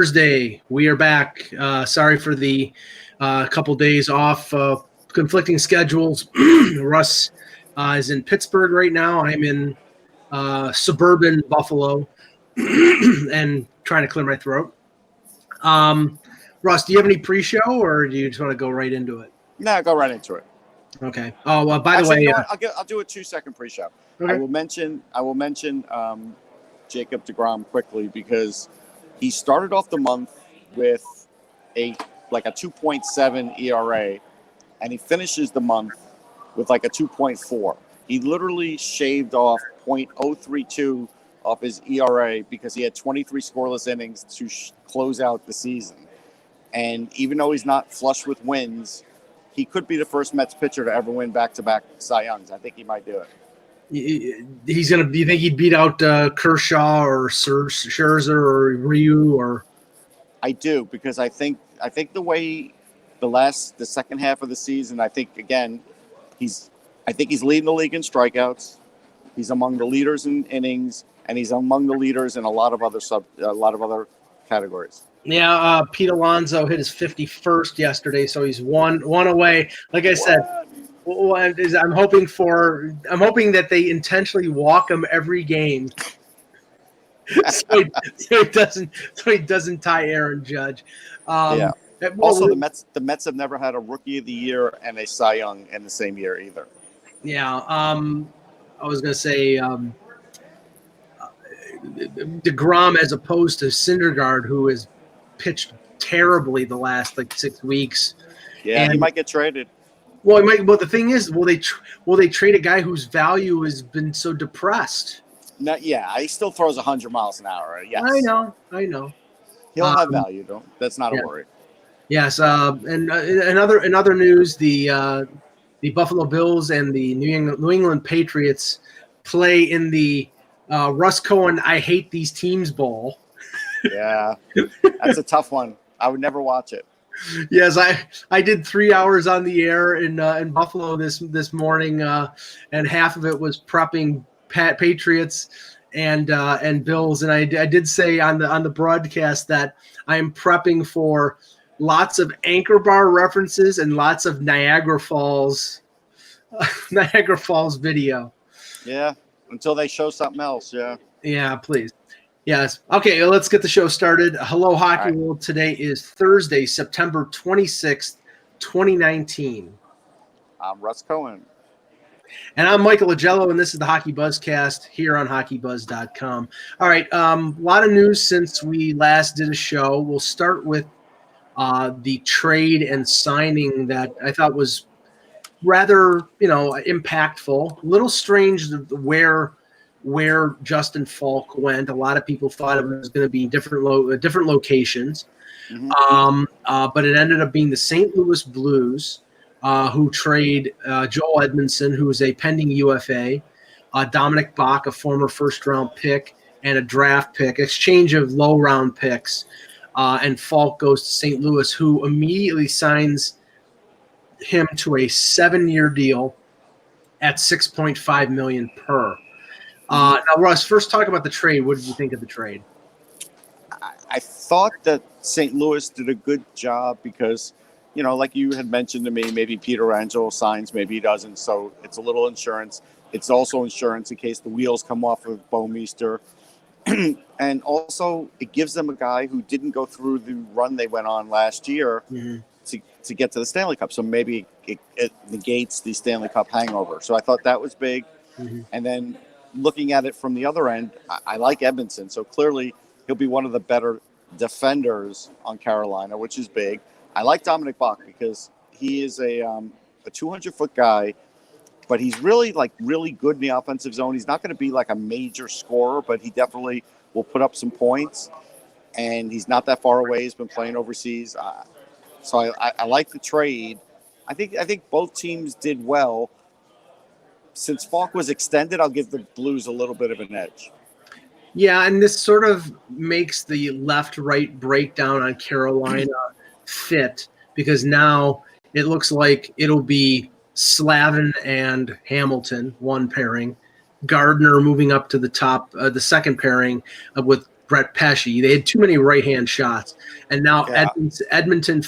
Thursday, we are back. Sorry for the couple days off, conflicting schedules. Russ is in Pittsburgh right now. I'm in suburban Buffalo and trying to clear my throat. Russ, do you have any pre-show, or do you just want to go right into it? No, go right into it. Okay. Oh, well, by Actually, the way, I'll do a 2-second pre-show. Okay. I will mention Jacob deGrom quickly because he started off the month with a 2.7 ERA, and he finishes the month with like a 2.4. He literally shaved off 0.032 off his ERA because he had 23 scoreless innings to close out the season. And even though he's not flush with wins, he could be the first Mets pitcher to ever win back-to-back Cy Youngs. I think he might do it. He's gonna. Do you think he'd beat out Kershaw or Scherzer or Ryu or? I do, because I think the way the second half of the season, I think he's leading the league in strikeouts. He's among the leaders in innings, and he's among the leaders in a lot of other categories. Yeah, Pete Alonso hit his 51st yesterday, so he's one away. Like I said, I'm hoping that they intentionally walk him every game, so he doesn't tie Aaron Judge. Yeah. Also, the Mets have never had a Rookie of the Year and a Cy Young in the same year either. Yeah. I was gonna say DeGrom as opposed to Syndergaard, who has pitched terribly the last 6 weeks. Yeah, and he might get traded. Well, he might. But the thing is, will they trade a guy whose value has been so depressed? No, yeah, he still throws 100 miles an hour. Yes, I know. He'll have value, though. That's not a worry. Yes, and in other news, the Buffalo Bills and the New England Patriots play in the Russ Cohen "I Hate These Teams" Bowl. Yeah, that's a tough one. I would never watch it. Yes, I did 3 hours on the air in Buffalo this morning, and half of it was prepping Patriots and Bills, and I did say on the broadcast that I am prepping for lots of Anchor Bar references and lots of Niagara Falls video. Yeah, until they show something else. Yeah. Yeah, please. Yes. Okay, let's get the show started. Hello, Hockey World. Today is Thursday, September 26th, 2019. I'm Russ Cohen. And I'm Michael Agello, and this is the HockeyBuzzcast here on HockeyBuzz.com. All right, a lot of news since we last did a show. We'll start with the trade and signing that I thought was rather, impactful. A little strange where Justin Falk went. A lot of people thought it was going to be different locations, but it ended up being the St. Louis Blues, who trade Joel Edmondson, who is a pending UFA, Dominic Bach, a former first-round pick, and a draft pick, exchange of low-round picks, and Falk goes to St. Louis, who immediately signs him to a 7-year deal at $6.5 million per. Now, Russ, first talk about the trade. What did you think of the trade? I thought that St. Louis did a good job because, like you had mentioned to me, maybe Peter Angelo signs, maybe he doesn't. So it's a little insurance. It's also insurance in case the wheels come off of Bouwmeester. And also it gives them a guy who didn't go through the run they went on last year to get to the Stanley Cup. So maybe it negates the Stanley Cup hangover. So I thought that was big. And then looking at it from the other end, I like Edmondson. So clearly he'll be one of the better defenders on Carolina, which is big. I like Dominic Bach because he is a 200-foot guy, but he's really good in the offensive zone. He's not going to be like a major scorer, but he definitely will put up some points. And he's not that far away. He's been playing overseas. So I like the trade. I think both teams did well. Since Falk was extended, I'll give the Blues a little bit of an edge. Yeah, and this sort of makes the left-right breakdown on Carolina fit because now it looks like it'll be Slavin and Hamilton, one pairing, Gardner moving up to the top, the second pairing with Brett Pesci. They had too many right-hand shots, and now Edmondson,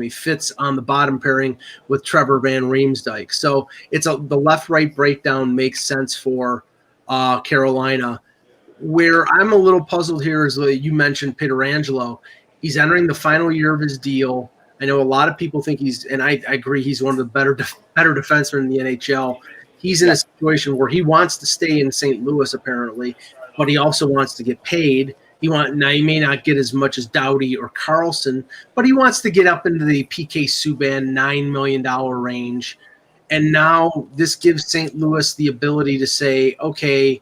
fits on the bottom pairing with Trevor Van Riemsdyk. So the left-right breakdown makes sense for Carolina. Where I'm a little puzzled here is you mentioned Pietrangelo. He's entering the final year of his deal. I know a lot of people think and I agree, he's one of the better defensemen in the NHL. He's in a situation where he wants to stay in St. Louis, apparently, but he also wants to get paid. Now he may not get as much as Doughty or Carlson, but he wants to get up into the PK Subban $9 million range. And now this gives St. Louis the ability to say, okay,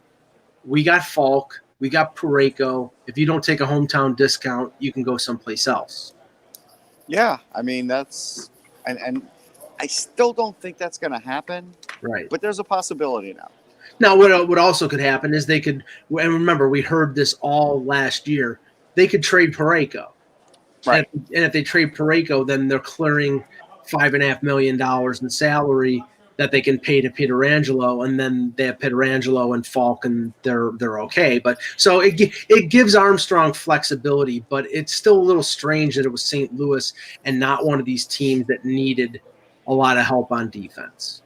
we got Falk, we got Parayko. If you don't take a hometown discount, you can go someplace else. Yeah, I mean, that's and I still don't think that's going to happen. Right. But there's a possibility now. Now, what also could happen is they could, and remember, we heard this all last year, they could trade Parayko. Right. And if they trade Parayko, then they're clearing $5.5 million in salary that they can pay to Pietrangelo, and then they have Pietrangelo and Falk, and they're okay. But so it gives Armstrong flexibility, but it's still a little strange that it was St. Louis and not one of these teams that needed a lot of help on defense.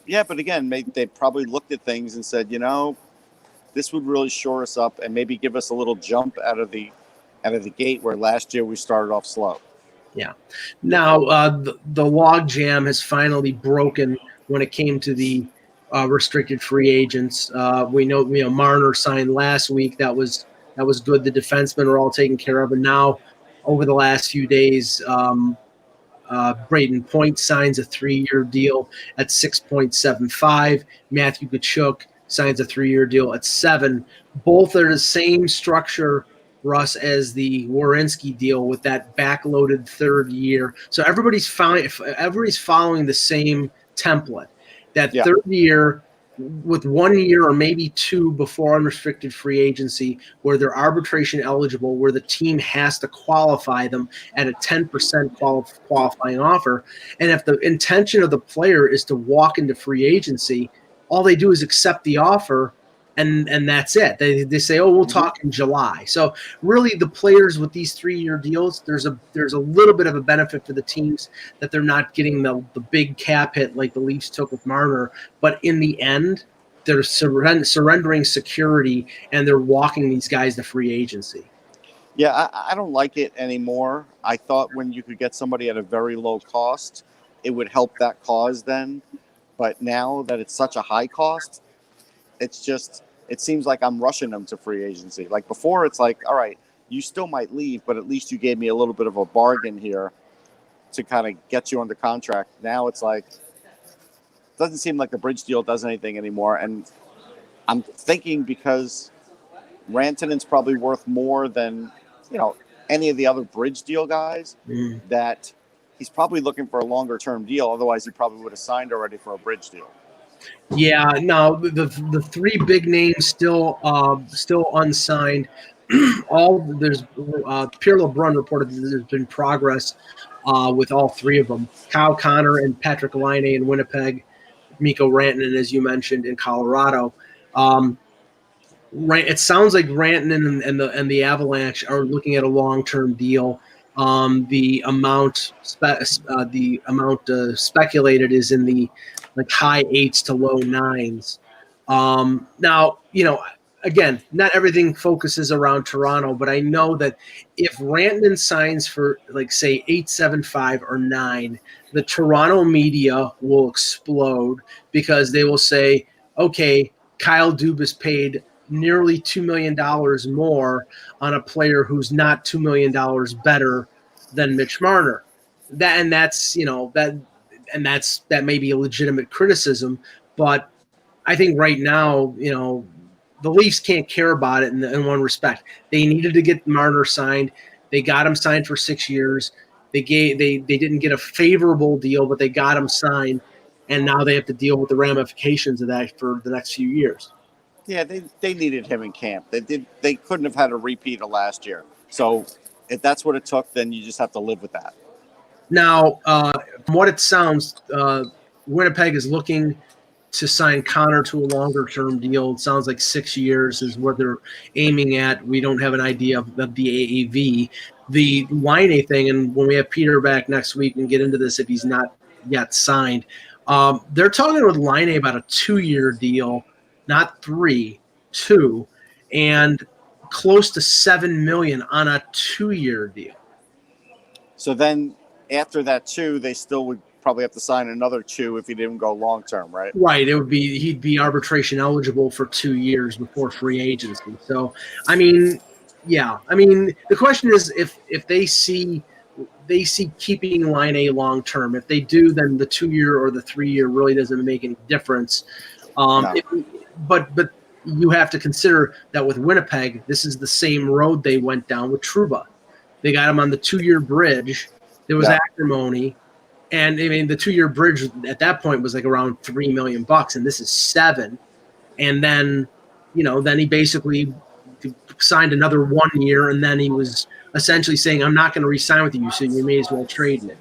Yeah, but again, they probably looked at things and said, this would really shore us up and maybe give us a little jump out of the gate where last year we started off slow. Yeah. Now the log jam has finally broken when it came to the restricted free agents. We know Marner signed last week. That was good. The defensemen are all taken care of, and now over the last few days, Braden Point signs a 3-year deal at 6.75. Matthew Tkachuk signs a 3-year deal at 7. Both are the same structure, Russ, as the Werenski deal with that backloaded 3rd year. So everybody's following the same template. That 3rd year with 1 year or maybe 2 before unrestricted free agency, where they're arbitration eligible, where the team has to qualify them at a 10% qualifying offer. And if the intention of the player is to walk into free agency, all they do is accept the offer, and that's it. They say, oh, we'll talk in July. So really the players with these 3-year deals, there's a little bit of a benefit for the teams that they're not getting the big cap hit like the Leafs took with Marner. But in the end, they're surrendering security, and they're walking these guys to free agency. Yeah, I don't like it anymore. I thought when you could get somebody at a very low cost, it would help that cause then. But now that it's such a high cost, it seems like I'm rushing them to free agency. Like before, it's like, all right, you still might leave, but at least you gave me a little bit of a bargain here to kind of get you under contract. Now it's like, it doesn't seem like the bridge deal does anything anymore. And I'm thinking because Rantanen's probably worth more than, any of the other bridge deal guys, that he's probably looking for a longer term deal. Otherwise, he probably would have signed already for a bridge deal. Yeah, no, the 3 big names still unsigned. There's Pierre LeBrun reported that there's been progress with all 3 of them: Kyle Connor and Patrick Laine in Winnipeg, Mikko Rantanen, as you mentioned, in Colorado. It sounds like Rantanen and the Avalanche are looking at a long-term deal. The amount speculated is in the high 8s to low 9s. Now, again, not everything focuses around Toronto, but I know that if Rantanen signs for say 8.75 or 9, the Toronto media will explode because they will say, okay, Kyle Dubas paid nearly $2 million more on a player who's not $2 million better than Mitch Marner. That may be a legitimate criticism, but I think right now, the Leafs can't care about it in one respect. They needed to get Marner signed. They got him signed for 6 years. They didn't get a favorable deal, but they got him signed, and now they have to deal with the ramifications of that for the next few years. Yeah, they needed him in camp. They couldn't have had a repeat of last year. So if that's what it took, then you just have to live with that. Now, from what it sounds, Winnipeg is looking to sign Connor to a longer-term deal. It sounds like 6 years is what they're aiming at. We don't have an idea of the AAV. The Line thing, and when we have Peter back next week and get into this if he's not yet signed, they're talking with Line about a 2-year deal, not 3, 2, and close to $7 million on a 2-year deal. So then after that 2, they still would probably have to sign another 2 if he didn't go long term, right? Right. He'd be arbitration eligible for 2 years before free agency. So, I mean, yeah. I mean, the question is if they see keeping Line A long term. If they do, then the 2-year or the 3-year really doesn't make any difference. No. But you have to consider that with Winnipeg, this is the same road they went down with Trouba. They got him on the 2-year bridge. There was acrimony. And I mean, the 2-year bridge at that point was like around $3 million, and this is $7 million. And then, then he basically signed another 1 year, and then he was essentially saying, "I'm not going to re-sign with you, so you may as well trade me."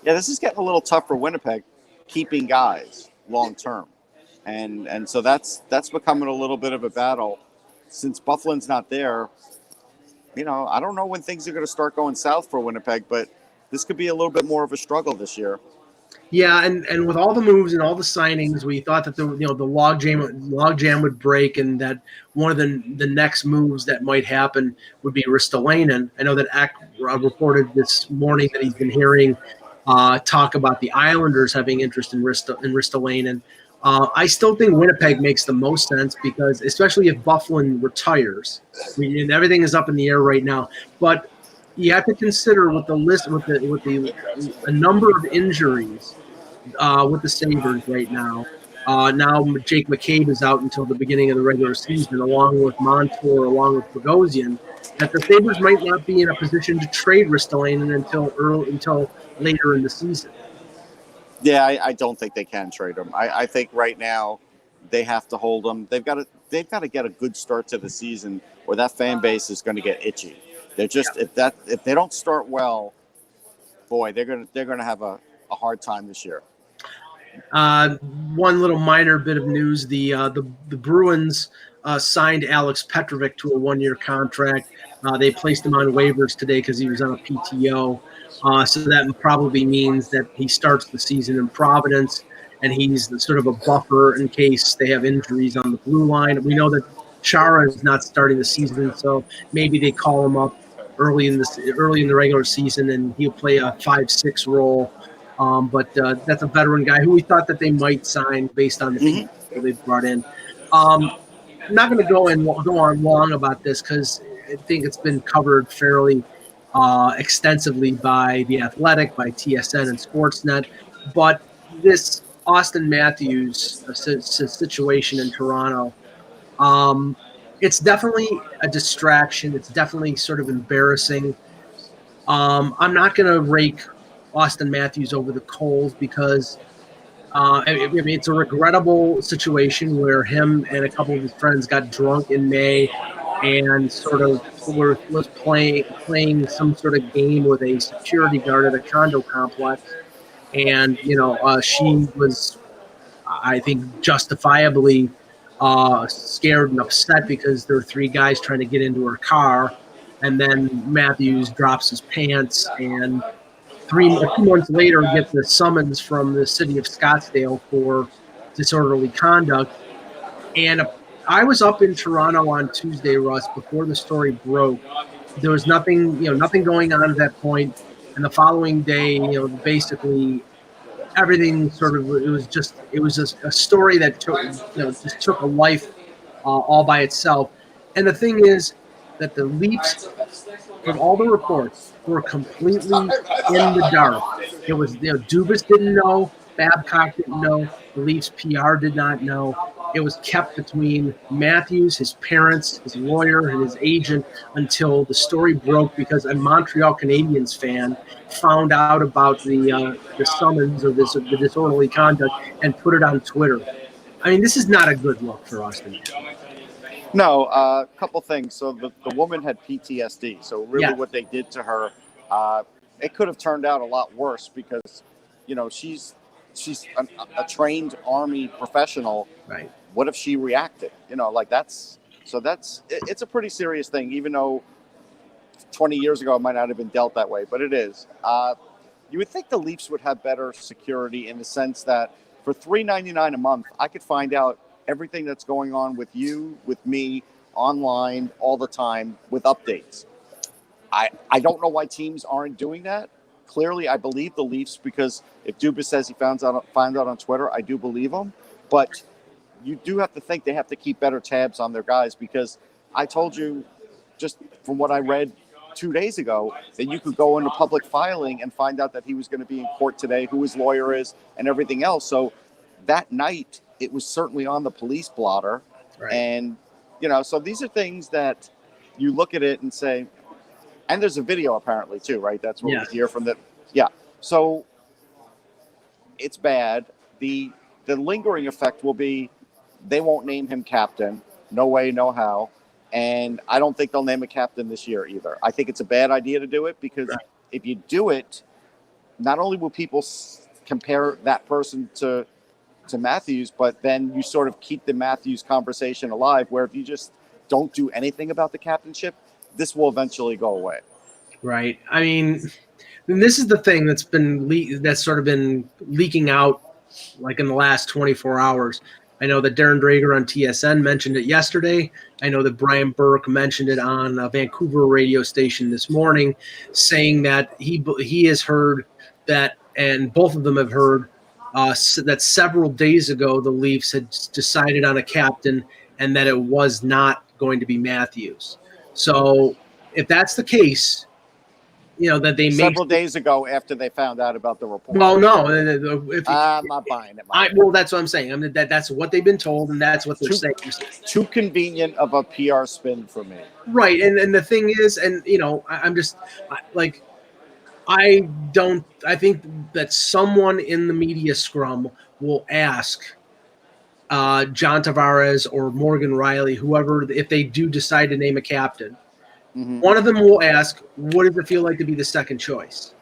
Yeah, this is getting a little tough for Winnipeg, keeping guys long term, and so that's becoming a little bit of a battle since Bufflin's not there. I don't know when things are going to start going south for Winnipeg, but this could be a little bit more of a struggle this year. Yeah, and with all the moves and all the signings, we thought that the logjam would break, and that one of the next moves that might happen would be Ristolainen. I know that Eck reported this morning that he's been hearing talk about the Islanders having interest in Ristolainen. I still think Winnipeg makes the most sense because, especially if Byfuglien retires, and everything is up in the air right now, but you have to consider with a number of injuries with the Sabres right now. Now Jake McCabe is out until the beginning of the regular season, along with Montour, along with Bogosian, that the Sabres might not be in a position to trade Ristolainen until later in the season. Yeah, I don't think they can trade him. I think right now they have to hold him. They've got to get a good start to the season, or that fan base is going to get itchy. They're just if they don't start well, boy, they're gonna have a hard time this year. One little minor bit of news: the Bruins signed Alex Petrovic to a 1-year contract. They placed him on waivers today because he was on a PTO. So that probably means that he starts the season in Providence, and he's sort of a buffer in case they have injuries on the blue line. We know that Chara is not starting the season, so maybe they call him up early in the regular season, and he'll play a 5-6 role. But that's a veteran guy who we thought that they might sign based on the people they brought in. I'm not going to go on long about this because I think it's been covered fairly extensively by The Athletic, by TSN and Sportsnet. But this Austin Matthews situation in Toronto, it's definitely a distraction. It's definitely sort of embarrassing. I'm not going to rake Austin Matthews over the coals because it's a regrettable situation where him and a couple of his friends got drunk in May and sort of was playing some sort of game with a security guard at a condo complex. And, she was, I think, justifiably scared and upset because there were 3 guys trying to get into her car. And then Matthews drops his pants and 2 months later gets the summons from the city of Scottsdale for disorderly conduct. And I was up in Toronto on Tuesday, Russ, before the story broke. There was nothing going on at that point. And the following day, basically everything it was just a story that took a life all by itself. And the thing is that the Leafs, from all the reports, were completely in the dark. It was, Dubas didn't know, Babcock didn't know, the Leafs PR did not know. It was kept between Matthews, his parents, his lawyer, and his agent until the story broke because a Montreal Canadiens fan found out about the summons or the disorderly conduct and put it on Twitter. I mean, this is not a good look for Austin. No, a couple things. So the woman had PTSD. So really what they did to her, it could have turned out a lot worse because, she's she's a trained Army professional. Right. What if she reacted? It's a pretty serious thing, even though 20 years ago it might not have been dealt that way, but it is. You would think the Leafs would have better security in the sense that for $3.99 a month, I could find out everything that's going on with you, with me, online all the time with updates. I don't know why teams aren't doing that. Clearly, I believe the Leafs because if Dubas says he finds out on Twitter, I do believe him. But you do have to think they have to keep better tabs on their guys because I told you just from what I read 2 days ago that you could go into public filing and find out that he was going to be in court today, who his lawyer is, and everything else. So that night, it was certainly on the police blotter. Right. And, so these are things that you look at it and say, and there's a video apparently too, right? That's what we hear from the, So it's bad. The lingering effect will be they won't name him captain. No way, no how. And I don't think they'll name a captain this year either. I think it's a bad idea to do it because if you do it, not only will people compare that person to Matthews, but then you sort of keep the Matthews conversation alive where if you just don't do anything about the captainship, this will eventually go away. Right. I mean, this is the thing that's sort of been leaking out like in the last 24 hours. I know that Darren Drager on TSN mentioned it yesterday. I know that Brian Burke mentioned it on a Vancouver radio station this morning, saying that he has heard that, and both of them have heard that several days ago the Leafs had decided on a captain and that it was not going to be Matthews. So if that's the case, that they several days ago after they found out about the report. Well, no, I'm not buying it. Well, that's what I'm saying. I mean, that's what they've been told, and that's what they're saying. Too convenient of a PR spin for me. Right, and the thing is, and I'm just like, I think that someone in the media scrum will ask John Tavares or Morgan Riley, whoever, if they do decide to name a captain. Mm-hmm. One of them will ask, what does it feel like to be the second choice?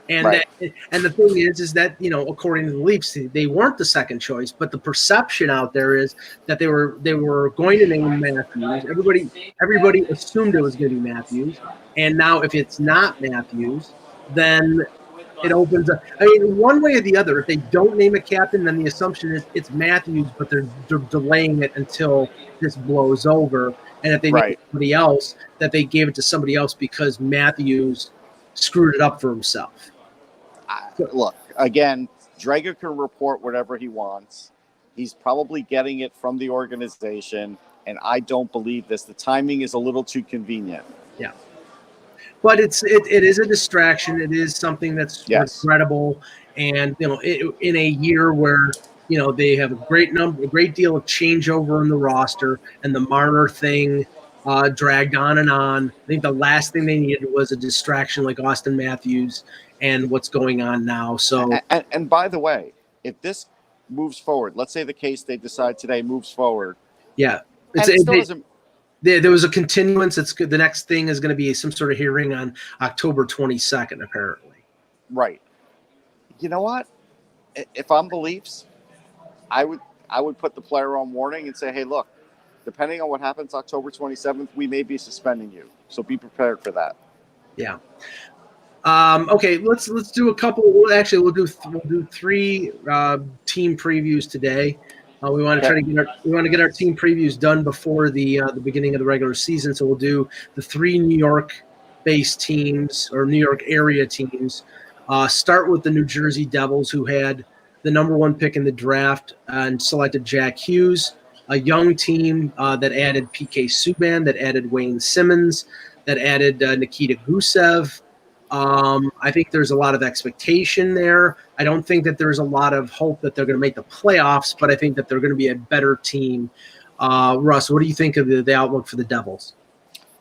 And and the thing is that, according to the Leafs, they weren't the second choice, but the perception out there is that they were going to name Matthews. Everybody assumed it was going to be Matthews. And now if it's not Matthews, then it opens up. I mean, one way or the other, if they don't name a captain, then the assumption is it's Matthews, but they're delaying it until this blows over. And if they name somebody else, that they gave it to somebody else because Matthews screwed it up for himself. Look, again, Drager can report whatever he wants. He's probably getting it from the organization, and I don't believe this. The timing is a little too convenient. Yeah. But it is a distraction. It is something that's regrettable. And, in a year where they have a great deal of changeover in the roster, and the Marner thing dragged on and on. I think the last thing they needed was a distraction like Austin Matthews and what's going on now. So, and by the way, if this moves forward, let's say the case they decide today moves forward. Yeah, there was a continuance. The next thing is going to be some sort of hearing on October 22nd, apparently. Right. You know what? If I'm the Leafs, I would put the player on warning and say, hey, look, depending on what happens October 27th, we may be suspending you. So be prepared for that. Yeah. Okay, let's do a couple. We'll do 3 team previews today. We want to get our team previews done before the beginning of the regular season. So we'll do the 3 New York-based teams or New York area teams. Start with the New Jersey Devils, who had the number 1 pick in the draft and selected Jack Hughes, a young team that added PK Subban, that added Wayne Simmons, that added Nikita Gusev. I think there's a lot of expectation there. I don't think that there's a lot of hope that they're going to make the playoffs, but I think that they're going to be a better team. Russ, what do you think of the outlook for the Devils?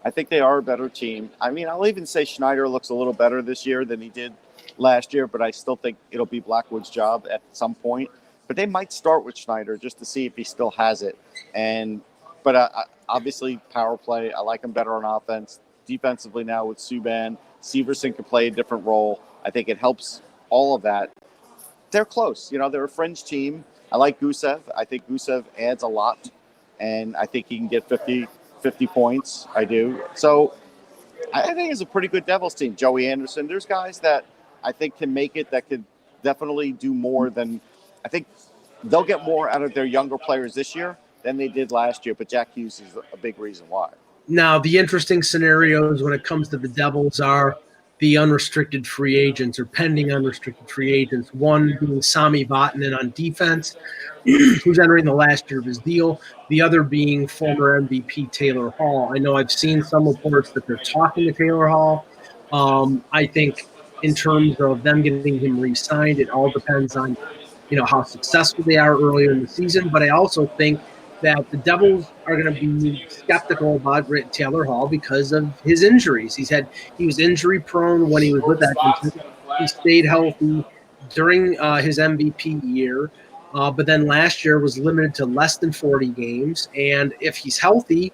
I think they are a better team. I mean, I'll even say Schneider looks a little better this year than he did last year, but I still think it'll be Blackwood's job at some point. But they might start with Schneider just to see if he still has it. But obviously, power play, I like him better on offense. Defensively now with Subban, Severson can play a different role. I think it helps all of that. they're close. They're a fringe team. I like Gusev. I think Gusev adds a lot, and I think he can get 50 points. I do. So I think it's a pretty good Devils team. Joey Anderson. There's guys that I think can make it, that could definitely do more than – I think they'll get more out of their younger players this year than they did last year, but Jack Hughes is a big reason why. Now, the interesting scenarios when it comes to the Devils are the unrestricted free agents or pending unrestricted free agents, one being Sami Vatanen on defense, who's entering the last year of his deal, the other being former MVP Taylor Hall. I know I've seen some reports that they're talking to Taylor Hall. I think in terms of them getting him re-signed, it all depends on how successful they are earlier in the season. But I also think that the Devils are going to be skeptical about Taylor Hall because of his injuries. He was injury prone when he was with Edmonton. He stayed healthy during his MVP year, but then last year was limited to less than 40 games. And if he's healthy,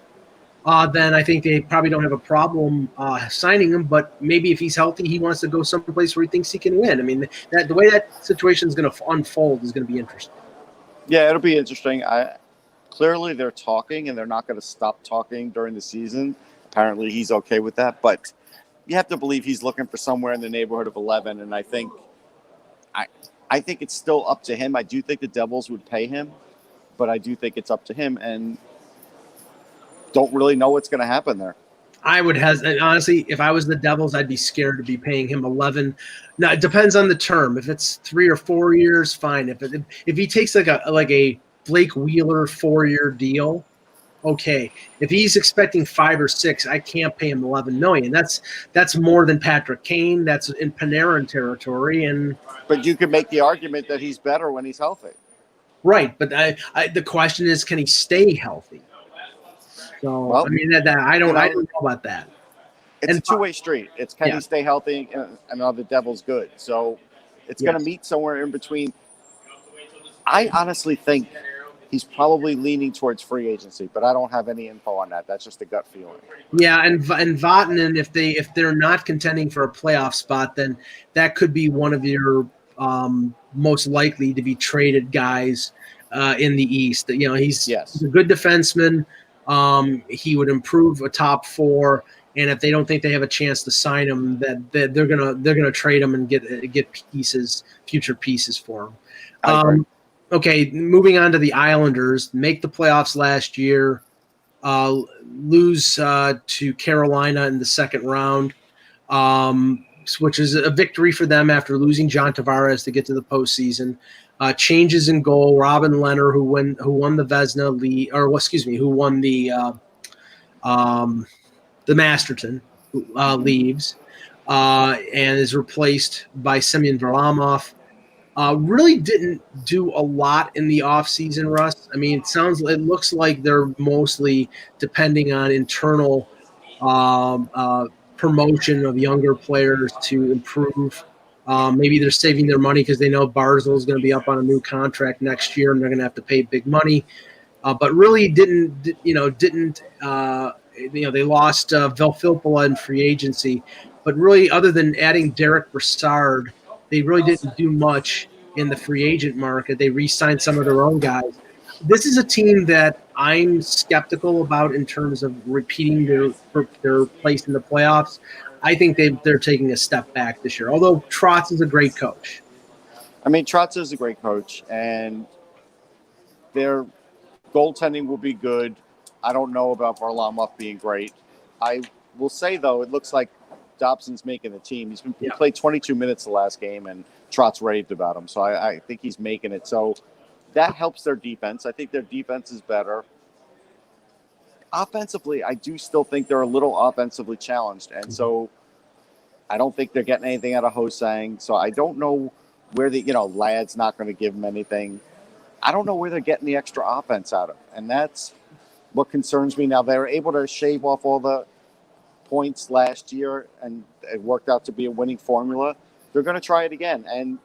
then I think they probably don't have a problem signing him. But maybe if he's healthy, he wants to go someplace where he thinks he can win. I mean, the way that situation is going to unfold is going to be interesting. Yeah, it'll be interesting. Clearly, they're talking, and they're not going to stop talking during the season. Apparently, he's okay with that. But you have to believe he's looking for somewhere in the neighborhood of 11. And I think it's still up to him. I do think the Devils would pay him, but I do think it's up to him. And don't really know what's going to happen there. I would hesitate. Honestly, if I was the Devils, I'd be scared to be paying him 11. Now, it depends on the term. If it's 3 or 4 years, fine. If he takes like a Blake Wheeler 4-year deal, okay. If he's expecting 5 or 6, I can't pay him $11 million. That's more than Patrick Kane. That's in Panarin territory. But you could make the argument that he's better when he's healthy. Right, but the question is, can he stay healthy? So well, I mean, I don't know about that. It's a two-way street. It's can he stay healthy, and are the Devils good? So it's going to meet somewhere in between. I honestly think he's probably leaning towards free agency, but I don't have any info on that. That's just a gut feeling. Yeah, and Vatanen, if they're not contending for a playoff spot, then that could be one of your most likely to be traded guys in the East. He's a good defenseman. He would improve a top 4, and if they don't think they have a chance to sign him, that they're gonna trade him and get future pieces for him. Okay, moving on to the Islanders, make the playoffs last year, lose to Carolina in the second round, which is a victory for them after losing John Tavares to get to the postseason. Changes in goal. Robin Lehner, who won the Vezina league, who won the Masterton, leaves and is replaced by Semyon Varlamov. Really didn't do a lot in the offseason, Russ. I mean, it looks like they're mostly depending on internal promotion of younger players to improve. Maybe they're saving their money because they know Barzal is going to be up on a new contract next year and they're going to have to pay big money. But really didn't. They lost Velfilppula in free agency, but really, other than adding Derek Brassard, they really didn't do much in the free agent market. They re-signed some of their own guys. This is a team that I'm skeptical about in terms of repeating their place in the playoffs. I think they're taking a step back this year, although Trotz is a great coach. I mean, Trotz is a great coach, and their goaltending will be good. I don't know about Varlamov being great. I will say, though, it looks like Dobson's making the team. He played 22 minutes the last game, and Trotz raved about him. So I think he's making it. So that helps their defense. I think their defense is better. Offensively, I do still think they're a little offensively challenged. And so I don't think they're getting anything out of Ho-Sang. So I don't know where Ladd's not going to give them anything. I don't know where they're getting the extra offense out of. And that's what concerns me now. They were able to shave off all the points last year, and it worked out to be a winning formula. They're going to try it again. And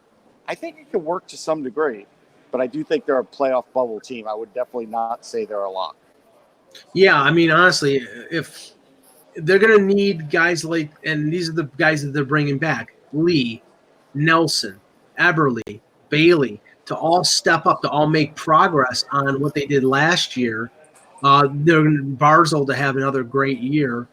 I think it could work to some degree. But I do think they're a playoff bubble team. I would definitely not say they're a lock. Yeah, I mean, honestly, if they're going to need guys and these are the guys that they're bringing back, Lee, Nelson, Eberle, Bailey to all step up, to all make progress on what they did last year. They're going to Barzell to have another great year.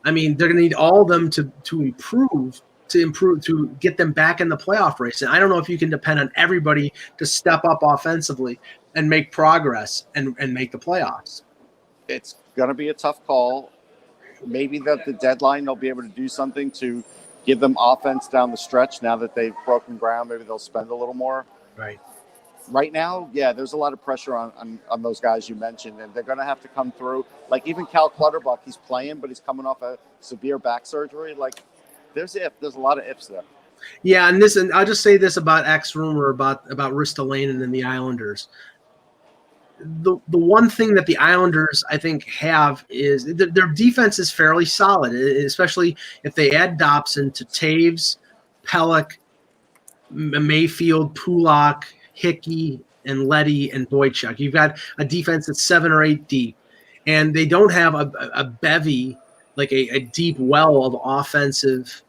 I mean, they're going to need all of them to improve, to get them back in the playoff race. And I don't know if you can depend on everybody to step up offensively and make progress and make the playoffs. It's going to be a tough call. Maybe that the deadline they'll be able to do something to give them offense down the stretch. Now that they've broken ground, maybe they'll spend a little more. Right now, yeah, there's a lot of pressure on those guys you mentioned, and they're going to have to come through. Like even Cal Clutterbuck, he's playing, but he's coming off a severe back surgery. Like there's a lot of ifs there. Yeah, and I'll just say this about rumor about Ristolainen and the Islanders. The one thing that the Islanders, I think, have is their defense is fairly solid, especially if they add Dobson to Taves, Pelech, Mayfield, Pulak, Hickey, and Leddy, and Boychuk. You've got a defense that's 7 or 8 deep, and they don't have a bevy, like a deep well of offensive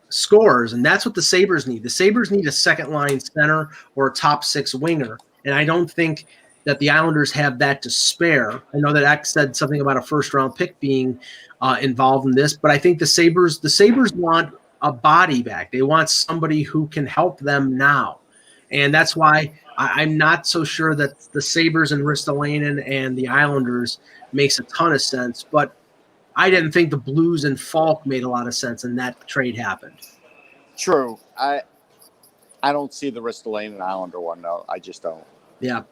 scorers, and that's what the Sabres need. The Sabres need a second-line center or a top 6 winger, and I don't think that the Islanders have that to spare. I know that X said something about a first-round pick being involved in this, but I think the Sabres want a body back. They want somebody who can help them now. And that's why I'm not so sure that the Sabres and Ristolainen and the Islanders makes a ton of sense. But I didn't think the Blues and Falk made a lot of sense, and that trade happened. True. I don't see the Ristolainen Islander one, though. I just don't. Yeah.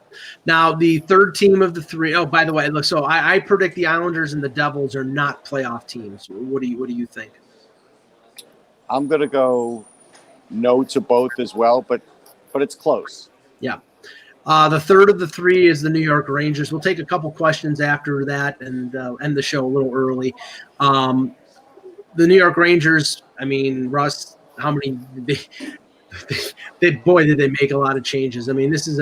Now, the third team of the three. Oh, by the way, look. So I predict the Islanders and the Devils are not playoff teams. What do you think? I'm gonna go no to both as well, but it's close. Yeah. The third of the three is the New York Rangers. We'll take a couple questions after that and end the show a little early. The New York Rangers. I mean, Russ. How many? Boy, did they make a lot of changes. I mean, this is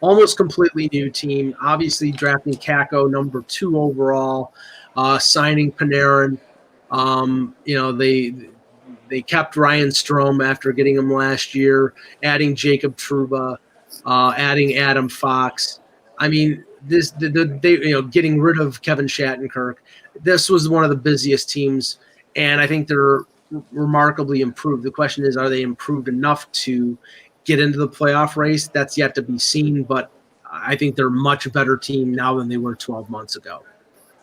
almost completely new team. Obviously, drafting Kakko, number 2 overall, signing Panarin. They kept Ryan Strome after getting him last year, adding Jacob Trouba, adding Adam Fox. I mean, getting rid of Kevin Shattenkirk. This was one of the busiest teams, and I think they're remarkably improved. The question is, are they improved enough to get into the playoff race? That's yet to be seen, but I think they're a much better team now than they were 12 months ago.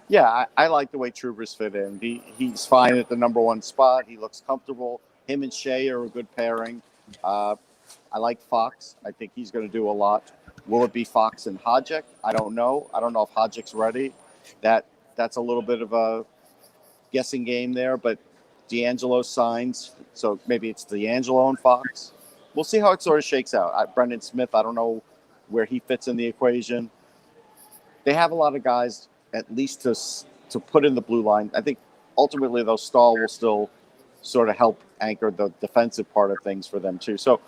Yeah, I like the way Trouba's fit in. He's fine at the number 1 spot. He looks comfortable. Him and Shea are a good pairing. I like Fox. I think he's going to do a lot. Will it be Fox and Hodgek? I don't know. I don't know if Hodgek's ready. That's a little bit of a guessing game there, but D'Angelo signs, so maybe it's D'Angelo and Fox. We'll see how it sort of shakes out. Brendan Smith, I don't know where he fits in the equation. They have a lot of guys at least to put in the blue line. I think ultimately, though, Stahl will still sort of help anchor the defensive part of things for them, too. So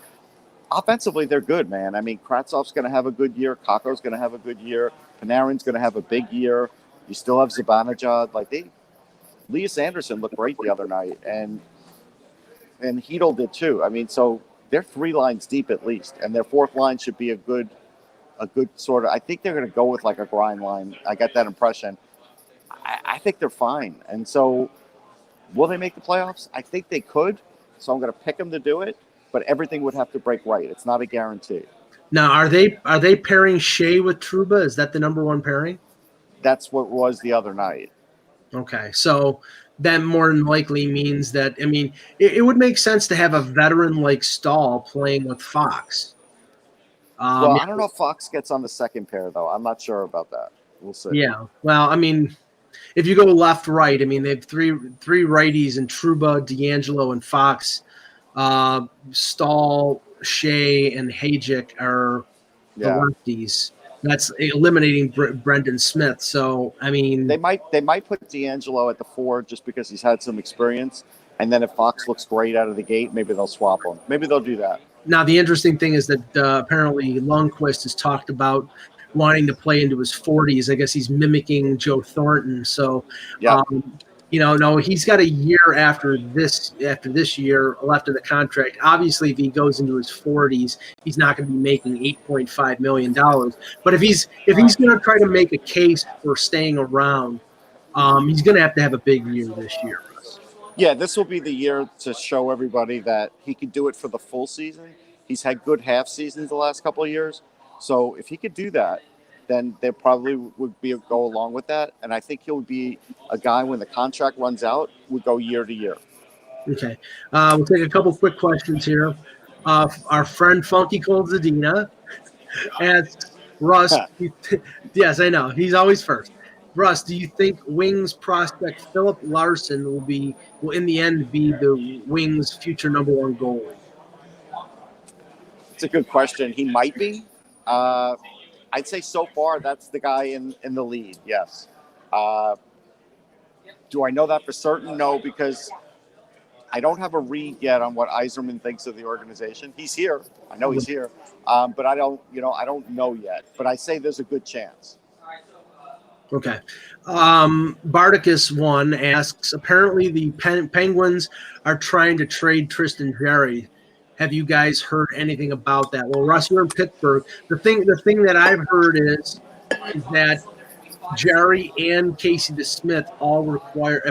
offensively, they're good, man. I mean, Kratzov's going to have a good year. Kakko's going to have a good year. Panarin's going to have a big year. You still have Zibanejad. Lias Anderson looked great the other night, and Hedl did too. I mean, so they're 3 lines deep at least, and their 4th line should be a good sort of. I think they're going to go with like a grind line. I got that impression. I think they're fine, and so will they make the playoffs? I think they could. So I'm going to pick them to do it, but everything would have to break right. It's not a guarantee. Now, are they pairing Shea with Trouba? Is that the number 1 pairing? That's what was the other night. Okay, so that more than likely means that, I mean, it would make sense to have a veteran like Stahl playing with Fox. Well, I don't know if Fox gets on the second pair, though. I'm not sure about that. We'll see. Yeah, well, I mean, if you go left-right, I mean, they have three righties in Trouba, D'Angelo, and Fox. Stahl, Shea, and Hajek are the lefties. That's eliminating Brendan Smith. So, I mean, they might put D'Angelo at the 4 just because he's had some experience, and then if Fox looks great out of the gate, maybe they'll swap him. Maybe they'll do that. Now, the interesting thing is that apparently Lundqvist has talked about wanting to play into his 40s. I guess he's mimicking Joe Thornton. So, No, he's got a year after this year left in the contract. Obviously, if he goes into his 40s, he's not going to be making $8.5 million. But if he's going to try to make a case for staying around, he's going to have a big year this year. Yeah, this will be the year to show everybody that he could do it for the full season. He's had good half seasons the last couple of years. So if he could do that, then there probably would go along with that. And I think he'll be a guy when the contract runs out, would go year to year. Okay. We'll take a couple quick questions here. Our friend Funky Cold Zadina asks Russ. Yes, I know. He's always first. Russ, do you think Wings prospect Philip Larson will in the end be the Wings' future number one goalie? It's a good question. He might be. I'd say so far that's the guy in the lead. Yes. Do I know that for certain? No, because I don't have a read yet on what Yzerman thinks of the organization. He's here. I know he's here, but I don't know yet. But I say there's a good chance. Okay. Bardicus 1 asks, apparently the Penguins are trying to trade Tristan Jarry. Have you guys heard anything about that? Well, Russ, you're in Pittsburgh. The thing that I've heard is that Jarry and Casey DeSmith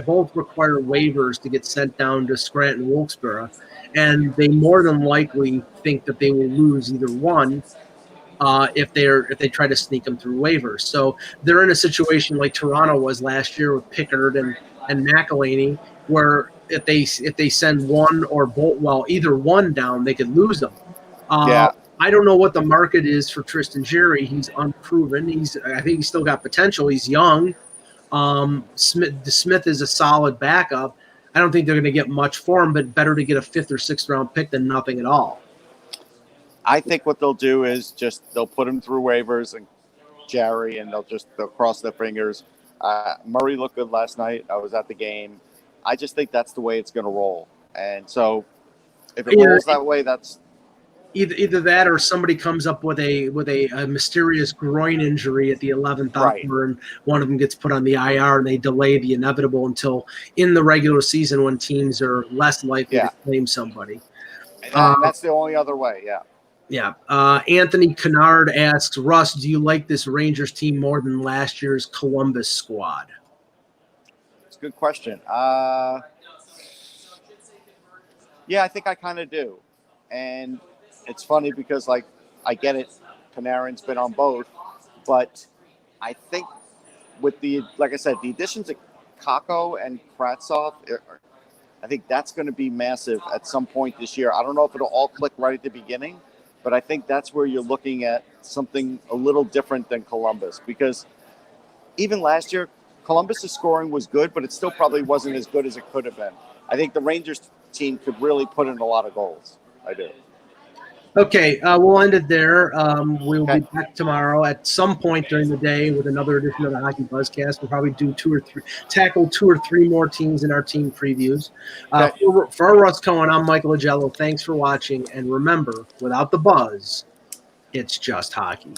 both require waivers to get sent down to Scranton Wilkes-Barre, and they more than likely think that they will lose either one if they try to sneak them through waivers. So they're in a situation like Toronto was last year with Pickard and McElhinney, where if they send one or both, either one down, they could lose them. I don't know what the market is for Tristan Jarry. He's unproven. I think he's still got potential. He's young. Smith is a solid backup. I don't think they're going to get much for him, but better to get a 5th or 6th round pick than nothing at all. I think what they'll do is they'll put him through waivers and Jarry, and they'll cross their fingers. Murray looked good last night. I was at the game. I just think that's the way it's going to roll. And so if it rolls that way, that's either that or somebody comes up with a mysterious groin injury at the 11th hour, and one of them gets put on the IR, and they delay the inevitable until in the regular season when teams are less likely to claim somebody. And that's the only other way, Yeah. Anthony Kennard asks, Russ, do you like this Rangers team more than last year's Columbus squad? It's a good question. Yeah, I think I kind of do. And it's funny because, I get it. Panarin's been on both. But I think with like I said, the additions of Kakko and Kravtsov, I think that's going to be massive at some point this year. I don't know if it'll all click right at the beginning, but I think that's where you're looking at something a little different than Columbus. Because even last year, Columbus's scoring was good, but it still probably wasn't as good as it could have been. I think the Rangers team could really put in a lot of goals. I do. Okay, we'll end it there. We'll be back tomorrow at some point during the day with another edition of the Hockey Buzzcast. We'll probably do tackle 2 or 3 more teams in our team previews. For Russ Cohen, I'm Michael Agello. Thanks for watching, and remember, without the buzz, it's just hockey.